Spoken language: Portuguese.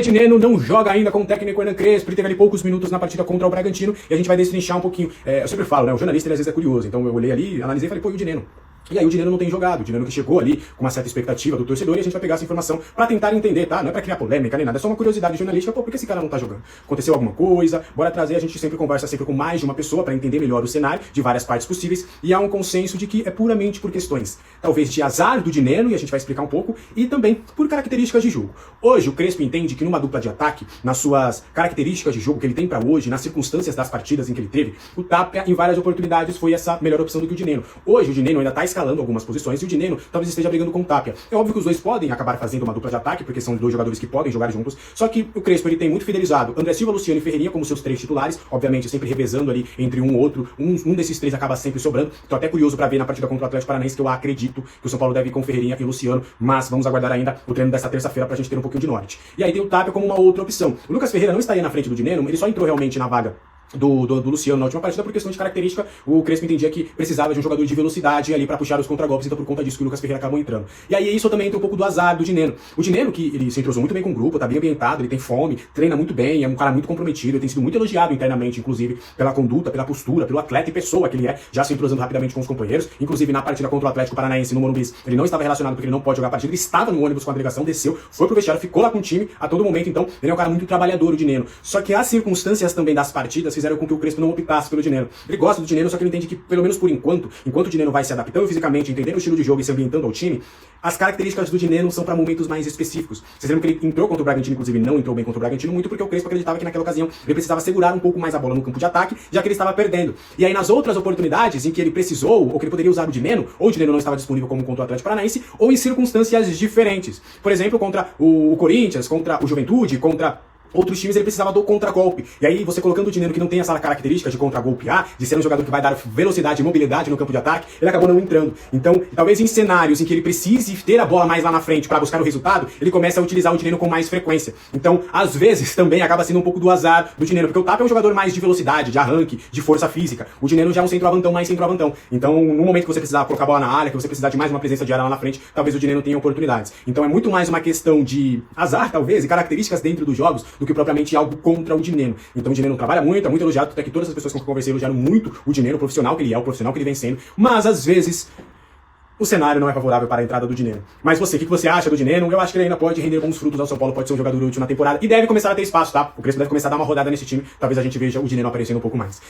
Dineno não joga ainda com o técnico Hernan Crespo, ele teve ali poucos minutos na partida contra o Bragantino e a gente vai destrinchar um pouquinho. Eu sempre falo, né? O jornalista ele, às vezes é curioso, então eu olhei ali, analisei e falei, pô, e o Dineno? E aí o Dineno não tem jogado, o Dineno que chegou ali com uma certa expectativa do torcedor e a gente vai pegar essa informação pra tentar entender, tá? Não é pra criar polêmica nem nada, é só uma curiosidade jornalística, pô, por que esse cara não tá jogando? Aconteceu alguma coisa? Bora trazer, a gente sempre conversa sempre com mais de uma pessoa pra entender melhor o cenário de várias partes possíveis e há um consenso de que é puramente por questões, talvez de azar do Dineno, e a gente vai explicar um pouco, e também por características de jogo. Hoje o Crespo entende que numa dupla de ataque, nas suas características de jogo que ele tem pra hoje, nas circunstâncias das partidas em que ele teve, o Tapia em várias oportunidades foi essa melhor opção do que o Dineno. Hoje o Dineno ainda tá escalando algumas posições e o Dineno talvez esteja brigando com o Tapia. É óbvio que os dois podem acabar fazendo uma dupla de ataque, porque são dois jogadores que podem jogar juntos, só que o Crespo ele tem muito fidelizado André Silva, Luciano e Ferreirinha como seus três titulares, obviamente sempre revezando ali entre um ou outro, um desses três acaba sempre sobrando. Tô até curioso pra ver na partida contra o Atlético Paranaense, que eu acredito que o São Paulo deve ir com Ferreirinha e Luciano, mas vamos aguardar ainda o treino dessa terça-feira pra gente ter um pouquinho de norte. E aí tem o Tapia como uma outra opção. O Lucas Ferreira não estaria na frente do Dineno, ele só entrou realmente na vaga do Luciano na última partida por questão de característica. O Crespo entendia que precisava de um jogador de velocidade ali pra puxar os contragolpes, então por conta disso que o Lucas Ferreira acabou entrando. E aí isso também entra um pouco do azar do Dineno. O Dineno, que ele se entrosou muito bem com o grupo, tá bem ambientado, ele tem fome, treina muito bem, é um cara muito comprometido, ele tem sido muito elogiado internamente, inclusive, pela conduta, pela postura, pelo atleta e pessoa que ele é, já se entrosando rapidamente com os companheiros. Inclusive na partida contra o Atlético Paranaense no Morumbi, ele não estava relacionado porque ele não pode jogar a partida, ele estava no ônibus com a delegação, desceu, foi pro vestiário, ficou lá com o time a todo momento, então ele é um cara muito trabalhador, o Dineno. Só que as circunstâncias também das partidas fizeram com que o Crespo não optasse pelo Dineno. Ele gosta do Dineno, só que ele entende que, pelo menos por enquanto o Dineno vai se adaptando fisicamente, entendendo o estilo de jogo e se ambientando ao time, as características do Dineno são para momentos mais específicos. Vocês lembram que ele entrou contra o Bragantino, inclusive não entrou bem contra o Bragantino, muito porque o Crespo acreditava que naquela ocasião ele precisava segurar um pouco mais a bola no campo de ataque, já que ele estava perdendo. E aí nas outras oportunidades em que ele precisou, ou que ele poderia usar o Dineno, ou o Dineno não estava disponível como contra o Atlético Paranaense, ou em circunstâncias diferentes. Por exemplo, contra o Corinthians, contra o Juventude, contra outros times ele precisava do contragolpe. E aí você colocando o Dineno que não tem essa característica de contragolpear, de ser um jogador que vai dar velocidade e mobilidade no campo de ataque, ele acabou não entrando. Então, talvez em cenários em que ele precise ter a bola mais lá na frente para buscar o resultado, ele começa a utilizar o Dineno com mais frequência. Então, às vezes, também acaba sendo um pouco do azar do Dineno, porque o Tapia é um jogador mais de velocidade, de arranque, de força física. O Dineno já é um centroavantão mais centroavantão. Então, no momento que você precisar colocar a bola na área, que você precisar de mais uma presença de área lá na frente, talvez o Dineno tenha oportunidades. Então, é muito mais uma questão de azar, talvez, e características dentro dos jogos, do que propriamente algo contra o Dineno. Então o Dineno trabalha muito, é muito elogiado, até que todas as pessoas com que eu conversei elogiaram muito o Dineno, o profissional que ele é, o profissional que ele vem sendo, mas às vezes o cenário não é favorável para a entrada do Dineno. Mas você, o que você acha do Dineno? Eu acho que ele ainda pode render bons frutos ao São Paulo, pode ser um jogador útil na temporada e deve começar a ter espaço, tá? O Crespo deve começar a dar uma rodada nesse time, talvez a gente veja o Dineno aparecendo um pouco mais.